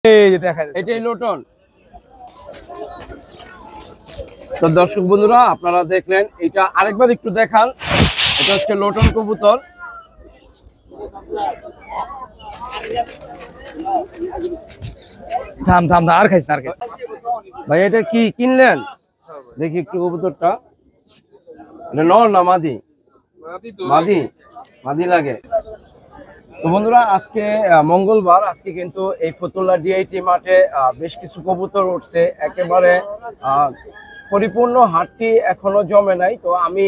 এই যে দেখা যাচ্ছে এটাই লোটন। তো দর্শক বন্ধুরা আপনারা দেখলেন, এটা আরেকবার একটু দেখান। এটা হচ্ছে লোটন কবুতর। থাম থাম থাম, আর খাইস না, আর খাইস না। ভাই এটা কি কিনলেন? দেখি একটু কবুতরটা। এটা নর না মাদি? মাদি, মাদি লাগে। তো বন্ধুরা আজকে মঙ্গলবার, আজকে কিন্তু এই ফতুল্লা ডিআইটি মাঠে বেশ কিছু কবুতর উঠছে। একেবারে পরিপূর্ণ হাটটি এখনো জমে নাই। তো আমি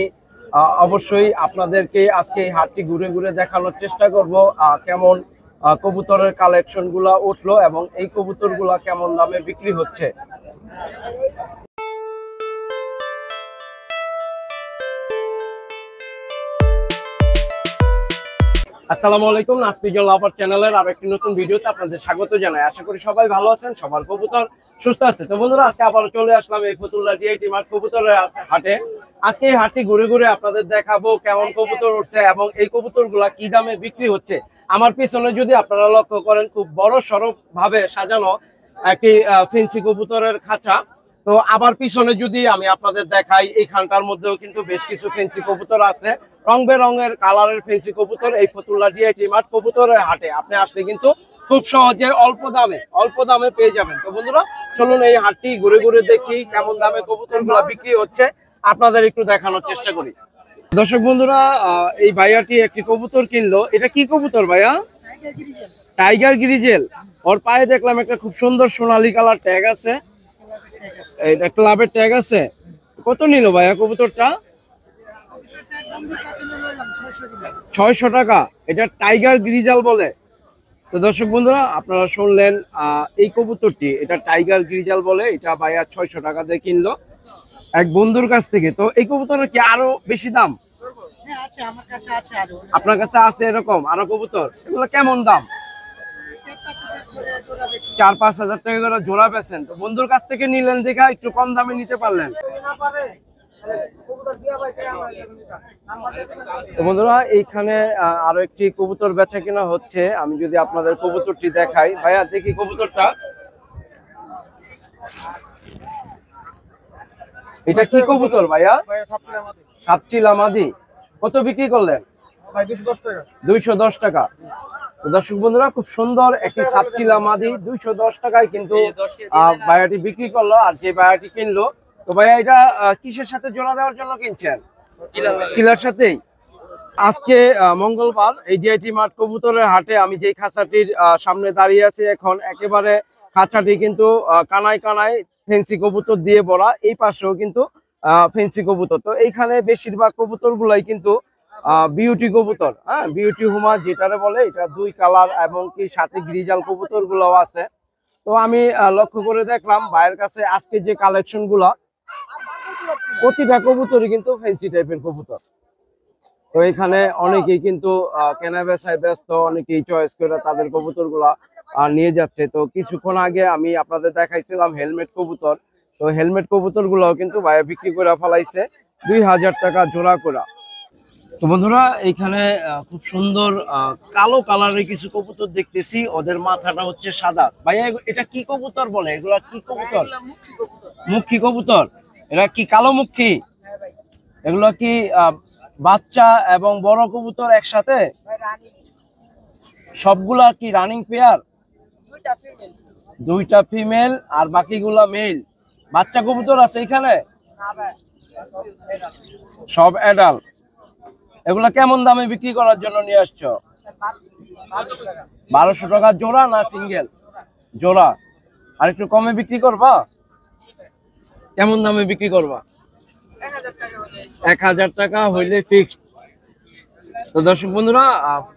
অবশ্যই আপনাদেরকে আজকে এই হাটটি ঘুরে ঘুরে দেখানোর চেষ্টা করব কেমন কবুতরের কালেকশন গুলা উঠলো এবং এই কবুতর গুলা কেমন দামে বিক্রি হচ্ছে। আসসালামু আলাইকুম, নাসপিজল লাভার চ্যানেলের আরো একটি নতুন ভিডিওতে আপনাদের স্বাগত জানাই। আশা করি সবাই ভালো আছেন, সবার কবুতর সুস্থ আছে। তো বন্ধুরা আজকে আবার চলে আসলাম এই ফতুল্লা ডিআইটি মাঠ কবুতরের হাটে। আজকে এই হাটটি ঘুরে ঘুরে আপনাদের দেখাবো কেমন কবুতর উঠছে এবং এই কবুতর গুলা কি দামে বিক্রি হচ্ছে। আমার পিছনে যদি আপনারা লক্ষ্য করেন, খুব বড় সড়ো ভাবে সাজানো একটি ফেন্সি কবুতরের খাঁচা। তো আবার পিছনে যদি আমি আপনাদের দেখাই, এই খানটার মধ্যেও কিন্তু বেশ কিছু ফেন্সি কবুতর আছে, রং বেরঙের কালারের ফেন্সি কবুতর। এই ফতুল্লা ডিআইটি মাঠ কবুতরের হাটে আপনি আসলে কিন্তু খুব সহজে অল্প দামে পেয়ে যাবেন। তো বন্ধুরা চলুন এই হাটটি ঘুরে ঘুরে দেখি কেমন দামে কবুতর গুলা বিক্রি হচ্ছে, আপনাদের একটু দেখানোর চেষ্টা করি। দর্শক বন্ধুরা এই ভাইয়াটি একটি কবুতর কিনলো। এটা কি কবুতর ভাইয়া? Tiger grizzle. ওর পায়ে দেখলাম একটা খুব সুন্দর সোনালী কালার ট্যাগ আছে, এটা ক্লাবের ট্যাগ আছে। কত নিল ভাইয়া কবুতরটা? 600 টাকা। এটা টাইগার গ্রিজাল বলে। তো দর্শক বন্ধুরা আপনারা শুনলেন, এই কবুতরটি এটা টাইগার গ্রিজাল বলে। এটা ভাইয়া 600 টাকা দিয়ে কিনলো এক বন্ধুর কাছ থেকে। তো এই কবুতরের কি আরো বেশি দাম? আপনার কাছে আছে এরকম আরো কবুতর? এগুলো কেমন দাম? 4-5 হাজার টাকা করে জোড়া বেচেন। তো বন্ধুর কাছ থেকে নিলেন দেখা একটু কম দামে নিতে পারলেন। তো বন্ধুরা এইখানে আরো একটি কবুতর বেচা কেনা হচ্ছে। আমি যদি আপনাদের কবুতরটি দেখাই, ভাইয়া দেখি কবুতরটা। এটা কি কবুতর ভাইয়া? সাপচিলা মাদি। কত বিক্রি করলেন? 210 টাকা। দর্শক বন্ধুরা খুব সুন্দর একটি সাপচিলা মাদি 210 টাকায় কিন্তু ভাইয়াটি বিক্রি করলো। আর যে ভাইয়াটি কিনলো, তো ভাইয়া এটা কিসের সাথে জোড়া দেওয়ার জন্য কিনছেন? চিলার সাথেই। আজকে মঙ্গলবার, এই ডিআইটি মাঠ কবুতরের হাটে আমি যে খাঁচাটির সামনে দাঁড়িয়ে আছি এখন, একেবারে খাঁচাটি কিন্তু কানায় কানায় ফেন্সি কবুতর দিয়ে ভরা। এই পাশেও কিন্তু ফেন্সি কবুতর। তো এইখানে বেশিরভাগ কবুতর গুলাই কিন্তু বিউটি কবুতর, হ্যাঁ, বিউটি হুমা যেটারে বলে। এটা 2 কালার এবং কি সাথে গ্রিজাল কবুতর গুলাও আছে। তো আমি লক্ষ্য করে দেখলাম ভাইয়ের কাছে আজকে যে কালেকশন গুলা, প্রতিটা কবুতরই কিন্তু ফেন্সি টাইপের কবুতর। তো এখানে অনেকেই কিন্তু কেনা বেচায় ব্যস্ত, অনেকেই চয়েস করে তাদের কবুতর গুলা নিয়ে যাচ্ছে। তো কিছুক্ষণ আগে আমি আপনাদের দেখাইছিলাম হেলমেট কবুতর। তো হেলমেট কবুতর গুলাও কিন্তু ভাইয়া বিক্রি করে ফেলাইছে 2000 টাকা জোড়া করে। তো বন্ধুরা এইখানে খুব সুন্দর কালো কালারের কিছু কবুতর দেখতেছি, ওদের মাথাটা হচ্ছে সাদা। ভাইয়া এটা কি কবুতর বলে? এগুলা কি কবুতর? মুখী কবুতর। এরা কি কালো মুখী? এগুলো কি বাচ্চা এবং বড় কবুতর একসাথে? সবগুলা কি রানিং পেয়ার? দুইটা ফিমেল আর বাকিগুলা মেল। বাচ্চা কবুতর আছে এখানে? সব অ্যাডাল্ট। এগুলা কেমন দামে বিক্রি করার জন্য নিয়ে আসছো? 1200 টাকা জোড়া না সিঙ্গেল? জোড়া। আর একটু কমে বিক্রি করবা? কেমন দামে বিক্রি করবা? 1000 টাকা হইলে ফিক্সড। তো দর্শক বন্ধুরা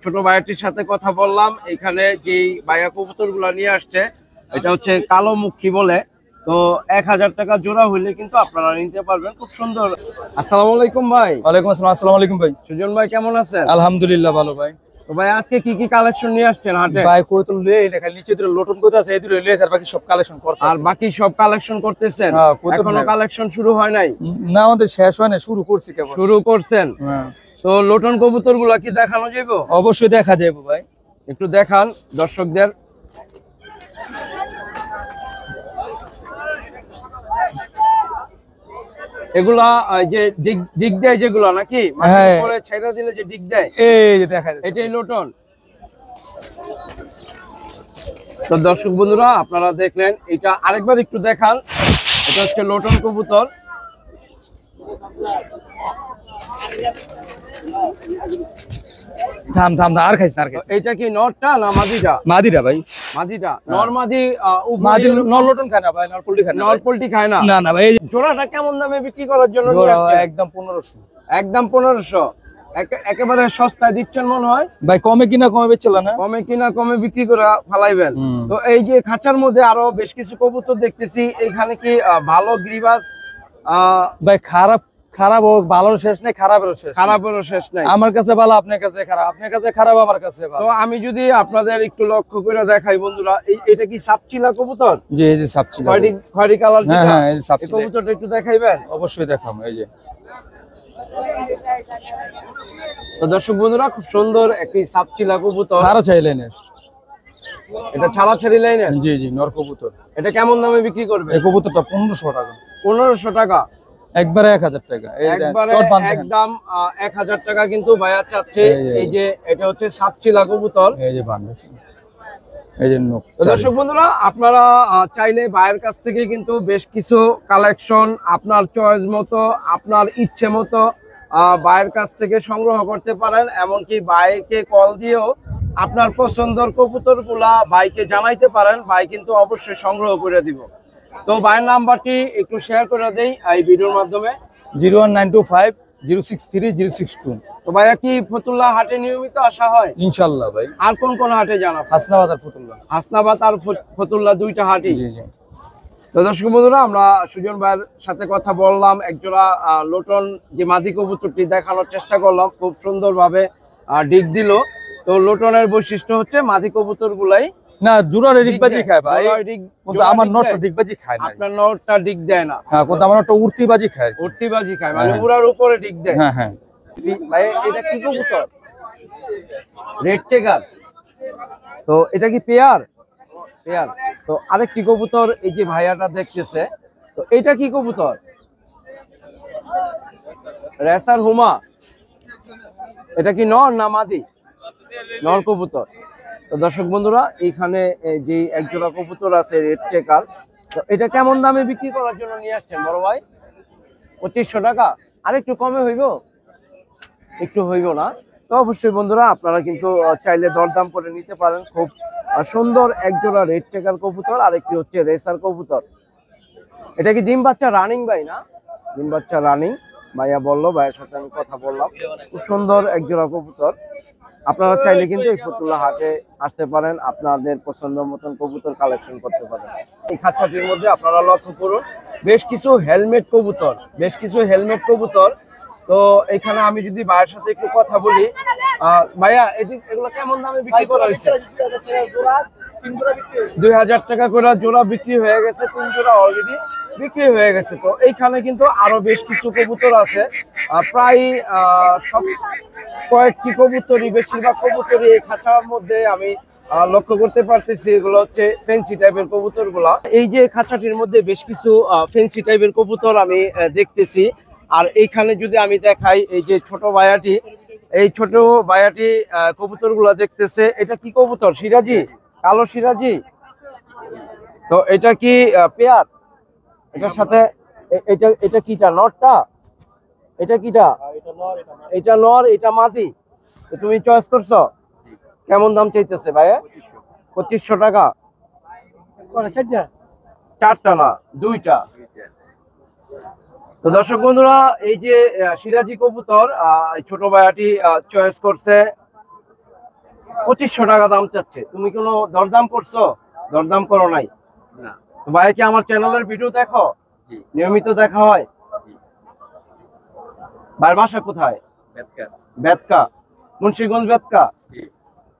ছোট ভাইয়াটির সাথে কথা বললাম। এখানে যে ভাইয়া কবুতর গুলা নিয়ে আসছে, এটা হচ্ছে কালো মুখী বলে। তো 1000 টাকা জোড়া হইলে কিন্তু আপনারা নিতে পারবেন। খুব সুন্দর। আসসালামু আলাইকুম ভাই। ওয়ালাইকুম আসসালাম। আসসালামু আলাইকুম ভাই। সুজন ভাই কেমন আছেন? আলহামদুলিল্লাহ ভালো ভাই। তো ভাই আজকে কি কি কালেকশন নিয়ে আসছেন হাটে? ভাই কই তো লয়ে লেখা নিচে দুটো লোটন কত আছে, এই দুটো লয়ে আর বাকি সব কালেকশন করতে। আর বাকি সব কালেকশন করতেছেন? এখনো কালেকশন শুরু হয় নাই? না, আমাদের শেষ হয় না, শুরু করছি কেবল। শুরু করছেন? তো লোটন কবুতর গুলা কি দেখানো যাবে? অবশ্যই দেখা যাবে ভাই, একটু দেখান দর্শকদের। এগুলা যে ডিগ দেয় যেগুলো নাকি হ্যাঁ। পরে ছেড়ে দিলে যে ডিগ দেয় এই যে দেখা যাচ্ছে এটাই লোটন। তো দর্শক বন্ধুরা আপনারা দেখলেন, এটা আরেকবার একটু দেখান। এটা হচ্ছে লোটন কবুতর। থাম থাম থাম, আর খাইছ না আর খাইছ না। এটা কি নরটা না মাদিটা? মাদিরা ভাই, মাদিটা। নর মাদি মাদি নর লোটন খায় না ভাই, নর পোল্ট্রি খায় না নর ভাই। পোল্ট্রি খায় না। না না ভাই, এই যে জোড়াটা কেমন দামে বিক্রি করার জন্য নিয়ে জোড়া আসছেন? একদম 1500 একদম 1500। একেবারে সস্তায় দিচ্ছেন মনে হয়। ভাই। কমে কিনা কমে বেচছিল না, কমে কিনা কমে বিক্রি করে ফালাইবেন। হুম। তো এই যে খাঁচার মধ্যে আরো বেশ কিছু কবুতর দেখতেছি, এখানে কি ভালো গ্রিবাস? ভাই খারাপ খারাপ হোক, ভালোর শেষ নেই, খারাপেরও শেষ নেই। খারাপেরও শেষ নাই। আমার কাছে ভালো, আপনার কাছে খারাপ, আপনার কাছে খারাপ, আমার কাছে তো ভালো। আমি যদি আপনাদের একটু লক্ষ্য করে দেখাই বন্ধুরা, এটা কি সাপচিলা কবুতর? জি এই যে সাপচিল, খয়েরি কালার। হ্যাঁ হ্যাঁ, এই যে এই সাপচিল কবুতরটা একটু দেখাইবেন? অবশ্যই দেখাম। এই যে তো দর্শক বন্ধুরা খুব সুন্দর একটি সাপচিলা কবুতর। সারা চাইলেন। এটা ছাড়াছাড়ি লাইনের। জি জি, নর কবুতর। এটা কেমন দামে বিক্রি করবে? এই কবুতরটা 1500 টাকা। 1500 টাকা। একবারে 1000 টাকা। এই একবারে চট বাঁধেন। একদম 1000 টাকা কিন্তু ভাইয়া চাচ্ছে। এই এই যে এটা হচ্ছে সাপচিলা কবুতর। এই যে বাঁধেছে, এই যে নোক। তো দর্শক বন্ধুরা আপনারা চাইলে ভাইয়ের কাছ থেকে কিন্তু বেশ কিছু কালেকশন আপনার চয়েস মতো, আপনার ইচ্ছে মতো ভাইয়ের কাছ থেকে সংগ্রহ করতে পারেন। এমনকি ভাইকে কল দিয়েও আপনার পছন্দের কবুতর গুলা ভাইকে জানাইতে পারেন, ভাই কিন্তু অবশ্যই সংগ্রহ করে দিব। তো ভাইয়ের নাম্বারটি একটু শেয়ার করে দেই এই ভিডিওর মাধ্যমে। 01925 063 062। তো ভাইয়া কি ফতুল্লা হাটে নিয়মিত আসা হয়? ইনশাআল্লাহ ভাই। আর কোন কোন হাটে জানা? হাসনাবাদ আর ফতুল্লাহ। হাসনাবাদ আর ফতুল্লা দুইটা হাটই। জি জি। তো দর্শক বন্ধুরা আমরা সুজন ভাইয়ের সাথে কথা বললাম, একজোড়া লোটন যে মাদি কবুতরটি দেখানোর চেষ্টা করলাম, খুব সুন্দরভাবে ডিগ দিল। তো লোটনের বৈশিষ্ট্য হচ্ছে মাদি কবুতর গুলাই না জোড়ার ডিগবাজি খায় ভাই, কিন্তু আমার নটটা ডিগবাজি খায় না। আপনার নটটা ডিগ দেয় না। হ্যাঁ, কিন্তু আমার নটটা উড়তিবাজি খায়। উড়তিবাজি খায়, মানে হ্যাঁ। উড়ার উপরে ডিগ দেয়। হ্যাঁ হ্যাঁ। ভাই এটা কি কবুতর? Red checker. তো এটা কি পেয়ার? পেয়ার। তো আরেকটি কবুতর এই যে ভাইয়াটা দেখতেছে, তো এটা কি কবুতর? রেসার হুমা। এটা কি নর না মাদি? নর কবুতর। তো দর্শক বন্ধুরা এইখানে যে একজোড়া কবুতর আছে রেড চেকার, তো এটা কেমন দামে বিক্রি করার জন্য নিয়ে আসছেন বড় ভাই? 2500 টাকা। আর একটু কমে হইব? একটু হইব না? তো অবশ্যই বন্ধুরা আপনারা কিন্তু চাইলে দরদাম করে নিতে পারেন। খুব সুন্দর একজোড়া রেড চেকার কবুতর, আর একটি হচ্ছে রেসার কবুতর। এটা কি ডিম বাচ্চা রানিং ভাই? না, ডিম বাচ্চা রানিং। ভাইয়া বললো, ভাইয়ের সাথে আমি কথা বললাম। খুব সুন্দর একজোড়া কবুতর। আপনারা চাইলে কিন্তু এই ফতুল্লা হাটে আসতে পারেন, আপনাদের পছন্দ মতন কবুতর কালেকশন করতে পারেন। এই খাঁচাটির মধ্যে আপনারা লক্ষ্য করুন বেশ কিছু হেলমেট কবুতর, বেশ কিছু হেলমেট কবুতর। তো এখানে আমি যদি ভাইয়ের সাথে একটু কথা বলি, ভাইয়া এগুলো কেমন দামে বিক্রি করা হয়েছে? 2000 টাকা করে জোড়া বিক্রি হয়ে গেছে, 3 জোড়া অলরেডি বিক্রি হয়ে গেছে। তো এইখানে কিন্তু আরো বেশ কিছু কবুতর আছে, প্রায় সব কয়েকটি কবুতরই, বেশিরভাগ কবুতরই এই খাঁচার মধ্যে আমি লক্ষ্য করতে পারতেছি। এগুলো হচ্ছে ফেন্সি টাইপের কবুতর গুলা। এই যে খাঁচাটির মধ্যে বেশ কিছু ফেন্সি টাইপের কবুতর আমি দেখতেছি। আর এইখানে যদি আমি দেখাই, এই যে ছোট ভাইয়াটি, এই ছোট ভাইয়াটি কবুতর গুলা দেখতেছে। এটা কি কবুতর? সিরাজি, কালো সিরাজি। তো এটা কি পেয়ার? এটার সাথে এটা কিটা? নরটা? এটা কিটা? এটা নর, এটা মাদি। তো তুমি চয়েস করছো? কেমন দাম চাইতেছে ভাইয়া? 2500 টাকা। চারটা না, দুইটা। তো দর্শক বন্ধুরা এই যে সিরাজি কবুতর ছোট ভাইয়াটি চয়েস করছে, 2500 টাকা দাম চাচ্ছে। তুমি কোনো দরদাম করছো? দরদাম করো নাই? তো ভাইয়া কি আমার চ্যানেলের ভিডিও দেখো? নিয়মিত দেখা হয়? ভাইয়ের বাসা কোথায়? বেতকা, মুন্সিগঞ্জ বেতকা।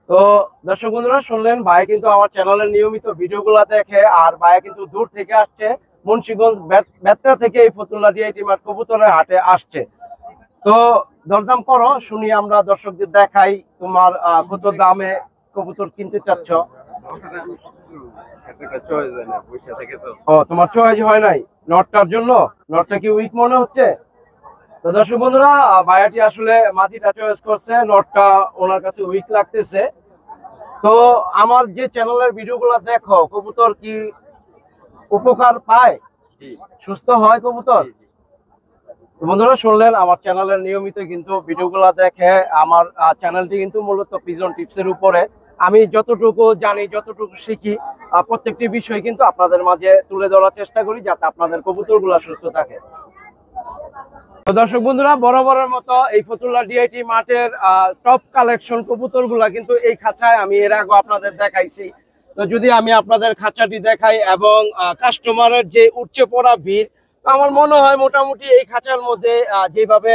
তো দর্শক বন্ধুরা শুনলেন, ভাই কিন্তু আমার চ্যানেলের নিয়মিত ভিডিওগুলো দেখে, আর ভাই কিন্তু দূর থেকে আসছে, মুন্সিগঞ্জ বেতকা থেকে এই ফতুল্লা ডিআইটি মাঠ কবুতরের হাটে আসছে। তো দরদাম করো, শুনি আমরা, দর্শকদের দেখাই তোমার কত দামে কবুতর কিনতে চাচ্ছ। ও তোমার চয়েস হয় নাই নটটার জন্য, নটটা কি উইক মনে হচ্ছে? তো দর্শক বন্ধুরা, ভাইয়াটি আসলে মাটিটা চয়েস করছে, নটটা ওনার কাছে উইক লাগতেছে। তো আমার যে চ্যানেলের ভিডিওগুলো দেখো, কবুতর কি উপকার পায়, সুস্থ হয় কবুতর? তো বন্ধুরা শুনলেন, আমার চ্যানেলের নিয়মিত কিন্তু ভিডিওগুলো দেখে। আমার চ্যানেলটি কিন্তু মূলত পিজন টিপসের উপরে। আমি যতটুকু জানি, যতটুকু শিখি, প্রত্যেকটি বিষয় কিন্তু আপনাদের মাঝে তুলে ধরার চেষ্টা করি, যাতে আপনাদের কবুতরগুলো সুস্থ থাকে। তো দর্শক বন্ধুরা, বরাবরের মতো এই ফতুল্লা ডিআইটি মাঠের টপ কালেকশন কবুতরগুলা কিন্তু এই খাঁচায় আমি এর আগে আপনাদের দেখাইছি। তো যদি আমি আপনাদের খাঁচাটি দেখাই এবং কাস্টমারের যে উঠছে পড়া ভিড়, তো আমার মনে হয় মোটামুটি এই খাঁচার মধ্যে যেভাবে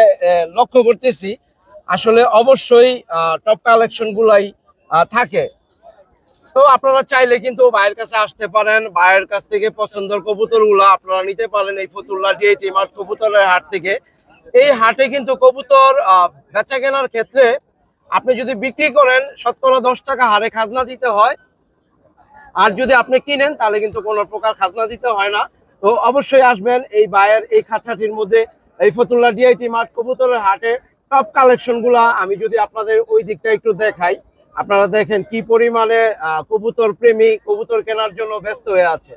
লক্ষ্য করতেছি, আসলে অবশ্যই টপ কালেকশন গুলাই থাকে। তো আপনারা চাইলে কিন্তু ভাইয়ের কাছে আসতে পারেন, ভাইয়ের কাছ থেকে পছন্দের কবুতরগুলো আপনারা নিতে পারেন এই ফতুল্লা ডিআইটি মাঠ কবুতরের হাট থেকে। এই হাটে কিন্তু কবুতর বেচা কেনার ক্ষেত্রে আপনি যদি বিক্রি করেন, শতকরা 10 টাকা হারে খাজনা দিতে হয়, আর যদি আপনি কিনেন তাহলে কিন্তু কোনো প্রকার খাজনা দিতে হয় না। তো অবশ্যই আসবেন এই ভাইয়ের এই খাঁচাটির মধ্যে, এই ফতুল্লা ডিআইটি মাঠ কবুতরের হাটে টপ কালেকশন গুলা। আমি যদি আপনাদের ওই দিকটা একটু দেখাই, আপনারা দেখেন কি পরিমাণে কবুতর প্রেমী কবুতর কেনার জন্য ব্যস্ত হয়ে আছে।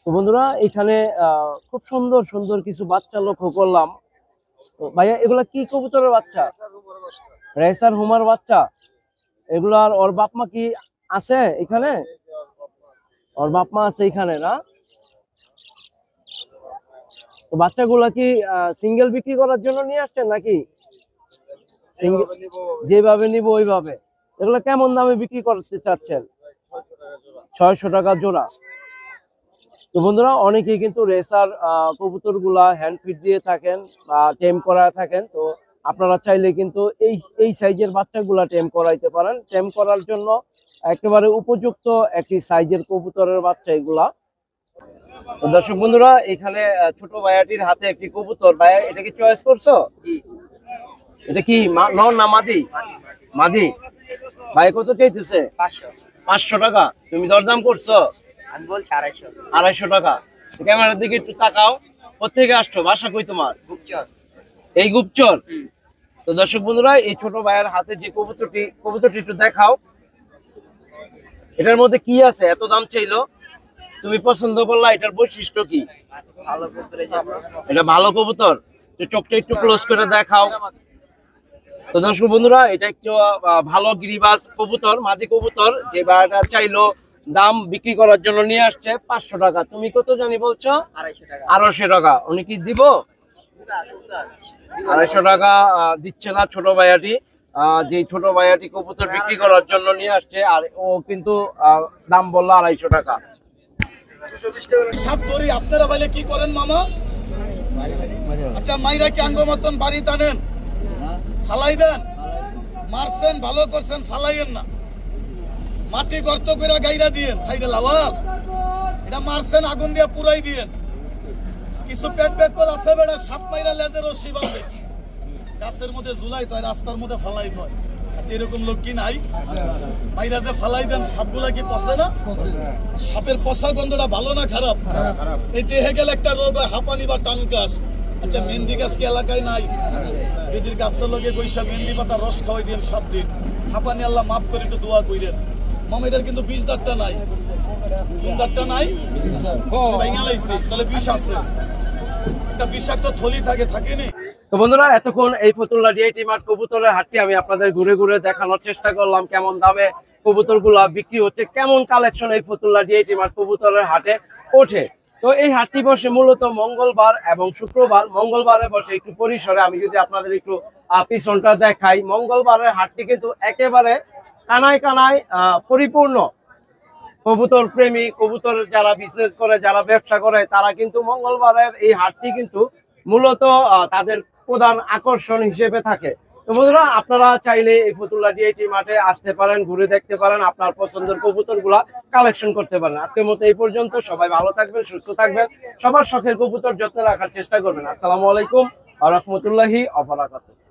তো বন্ধুরা, এখানে খুব সুন্দর সুন্দর কিছু বাচ্চা লক্ষ্য করলাম। তো ভাইয়া, এগুলা কি কবুতরের বাচ্চা? রেসার হুমার বাচ্চা। এগুলার ওর বাপ মা কি আছে এখানে? ওর বাপ মা আছে এখানে না? তো বাচ্চাগুলা কি সিঙ্গেল বিক্রি করার জন্য নিয়ে আসছেন নাকি? যেভাবে নিব ওইভাবে। এগুলা কেমন দামে বিক্রি করতে চাচ্ছেন? 600 টাকা জোড়া। তো বন্ধুরা, অনেকেই কিন্তু রেসার কবুতর গুলা হ্যান্ড ফিড দিয়ে থাকেন বা টেম করা থাকেন। তো আপনারা চাইলে কিন্তু এই সাইজের বাচ্চাগুলা টেম করাইতে পারেন। টেম করার জন্য একেবারে উপযুক্ত একটি সাইজের কবুতরের বাচ্চা এগুলা। তো দর্শক বন্ধুরা, এখানে ছোট ভাইয়াটির হাতে একটি কবুতর। ভাইয়া, এটা কি চয়েস করছো? এটা কি নর না মাদি? মাদি। ভাই কত চাইতেছে? 500 টাকা। তুমি দরদাম করছো? আমি বলছি 250 250 টাকা। ক্যামেরার দিকে একটু তাকাও। কোথেকে আসছো? বাসা কই তোমার? গুপচর। এই গুপচর। তো দর্শক বন্ধুরা, এই ছোট ভাইয়ের হাতে যে কবুতরটি একটু দেখাও। এটার মধ্যে কি আছে এত দাম চাইলো? তুমি পছন্দ করলা, এটার বৈশিষ্ট্য কি? ভালো কবুতরের জন্য। এটা ভালো কবুতর। তো চোখটা একটু ক্লোজ করে দেখাও। তো দর্শক বন্ধুরা, এটা একটু ভালো গিরিবাজ কবুতর, মাদি কবুতর। যে ভাইয়াটা চাইলো, দাম বিক্রি করার জন্য নিয়ে আসছে 500 টাকা। তুমি কত জানি বলছো? 250 টাকা। 250 টাকা। উনি কি দিব? 250 টাকা দিচ্ছে না ছোট ভাইয়াটি। যে ছোট ভাইয়াটি কবুতর বিক্রি করার জন্য নিয়ে আসছে, আর ও কিন্তু দাম বললো 250 টাকা। সব ধরি আপনারা বাইলে কি করেন মামা? আচ্ছা, মাইরা কি আঙ্গ মতন বাড়ি টানেন, ফালাই দেন? মারছেন, ভালো করছেন, ফালাইয়েন না। মাটি গর্ত করে গাইরা দিয়েন, হাইরে লাওয়াল। এটা মারছেন, আগুন দিয়ে পুরাই দিয়েন। কিছু পেট পেট কল আছে বেড়া, সাপ মাইরা লেজের রশি বাঁধে, গাছের মধ্যে ঝুলাই তো, রাস্তার মধ্যে ফালাই তো। আচ্ছা, এরকম লোক কি নাই? মাইরা যে ফালাই দেন, সাপগুলা কি পচে না? সাপের পচা গন্ধটা ভালো না খারাপ? এই দেহে গেলে একটা রোগ হয়, হাঁপানি বা টান গাছ। আচ্ছা, মেহেন্দি গাছ কি এলাকায় নাই? বেজির গাছের লগে বৈশা মেহেন্দি পাতা রস খাওয়াই দিন 7 দিন। হাঁপানি আল্লাহ মাফ করে একটু দোয়া কইরেন। মামাইটার কিন্তু বিষ দাঁতটা নাই। কোন দাঁতটা নাই? ভেঙে লাইছে, তাহলে বিষ আছে। একটা বিষাক্ত থলি থাকেনি। তো বন্ধুরা, এতক্ষণ এই ফতুল্লা ডিআইটি মাঠ কবুতরের হাটটি আমি আপনাদের ঘুরে ঘুরে দেখানোর চেষ্টা করলাম, কেমন দামে কবুতরগুলা বিক্রি হচ্ছে, কেমন কালেকশন এই ফতুল্লা ডিআইটি মাঠ কবুতরের হাটে ওঠে। তো এই হাটটি বসে মূলত মঙ্গলবার এবং শুক্রবার। মঙ্গলবারে বসে একটু পরিসরে, আমি যদি আপনাদের একটু পিছনটা দেখাই, মঙ্গলবারের হাটটি কিন্তু একেবারে কানায় কানায় পরিপূর্ণ। কবুতর প্রেমী, কবুতর যারা বিজনেস করে, যারা ব্যবসা করে, তারা কিন্তু মঙ্গলবারের এই হাটটি কিন্তু মূলত তাদের প্রধান আকর্ষণ হিসেবে থাকে। তো বন্ধুরা, আপনারা চাইলে এই ফতুল্লা ডিআইটি মাঠে আসতে পারেন, ঘুরে দেখতে পারেন, আপনার পছন্দের কবুতরগুলা কালেকশন করতে পারেন। আজকের মতো এই পর্যন্ত। সবাই ভালো থাকবেন, সুস্থ থাকবেন, সবার শখের কবুতর যত্ন রাখার চেষ্টা করবেন। আসসালামু আলাইকুম ওয়া রাহমাতুল্লাহি ওয়া বারাকাতুহু।